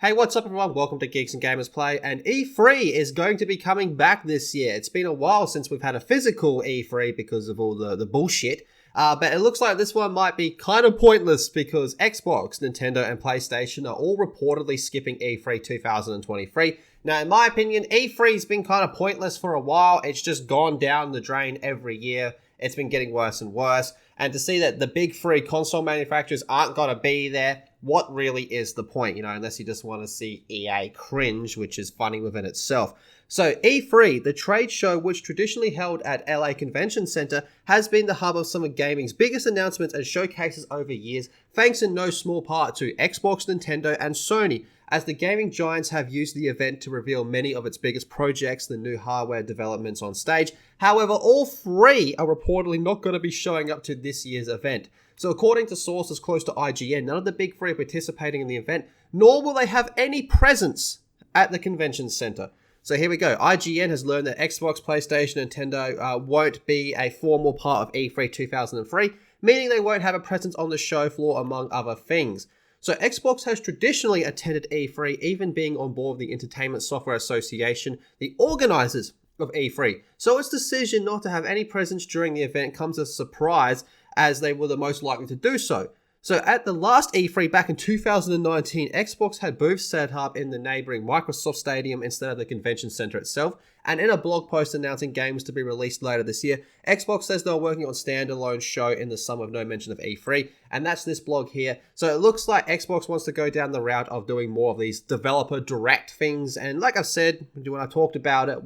Hey, what's up everyone? Welcome to Geeks and Gamers Play, and E3 is going to be coming back this year. It's been a while since we've had a physical E3 because of all the bullshit, but it looks like this one might be kind of pointless because Xbox, Nintendo, and PlayStation are all reportedly skipping E3 2023. Now, in my opinion, E3's been kind of pointless for a while. It's just gone down the drain every year. It's been getting worse and worse, and to see that the big three console manufacturers aren't going to be there, what really is the point, unless you just want to see EA cringe, which is funny within itself. So E3, the trade show which traditionally held at LA Convention Center, has been the hub of some of gaming's biggest announcements and showcases over years, thanks in no small part to Xbox, Nintendo, and Sony, as the gaming giants have used the event to reveal many of its biggest projects, the new hardware developments on stage. However, all three are reportedly not going to be showing up to this year's event. So according to sources close to IGN, none of the big three are participating in the event, nor will they have any presence at the convention center. So here we go. IGN has learned that Xbox, PlayStation, and Nintendo won't be a formal part of E3 2003, meaning they won't have a presence on the show floor, among other things. So Xbox has traditionally attended E3, even being on board the Entertainment Software Association, the organizers of E3. So its decision not to have any presence during the event comes as a surprise, as they were the most likely to do so. So at the last E3 back in 2019, Xbox had booths set up in the neighboring Microsoft Stadium instead of the convention center itself, and in a blog post announcing games to be released later this year, Xbox says they're working on Standalone Show in the summer with no mention of E3, and that's this blog here. So it looks like Xbox wants to go down the route of doing more of these developer direct things, and like I said when I talked about it,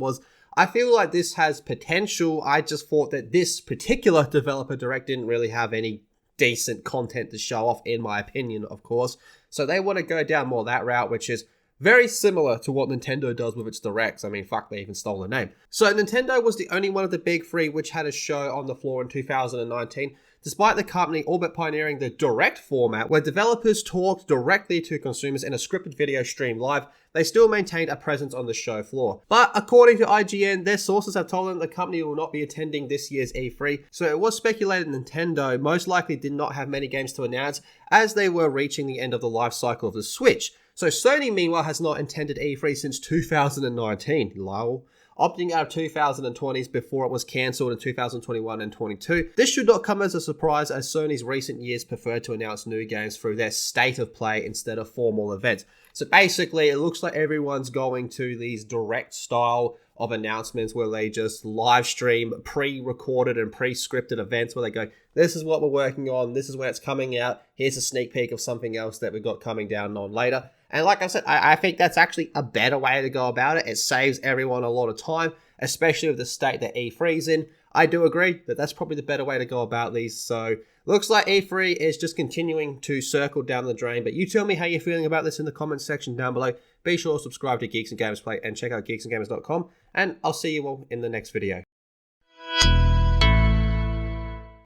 I feel like this has potential. I just thought that this particular developer direct didn't really have any decent content to show off, in my opinion, of course. So they want to go down more that route, which is very similar to what Nintendo does with its directs. I mean, fuck, they even stole the name. So Nintendo was the only one of the big three which had a show on the floor in 2019, despite the company all but pioneering the direct format, where developers talked directly to consumers in a scripted video stream live. They still maintained a presence on the show floor. But according to IGN, their sources have told them the company will not be attending this year's E3, so it was speculated Nintendo most likely did not have many games to announce, as they were reaching the end of the life cycle of the Switch. So Sony, meanwhile, has not attended E3 since 2019, lol, opting out of 2020s before it was cancelled in 2021 and 22. This should not come as a surprise, as Sony's recent years prefer to announce new games through their state of play instead of formal events. So basically, it looks like everyone's going to these direct style of announcements where they just live stream pre-recorded and pre-scripted events where they go, this is what we're working on, this is when it's coming out, here's a sneak peek of something else that we've got coming down on later. And like I said, I think that's actually a better way to go about it. It saves everyone a lot of time, especially with the state that E3's in. I do agree that that's probably the better way to go about these. So looks like E3 is just continuing to circle down the drain. But you tell me how you're feeling about this in the comments section down below. Be sure to subscribe to Geeks and Gamers Play and check out geeksandgamers.com. And I'll see you all in the next video.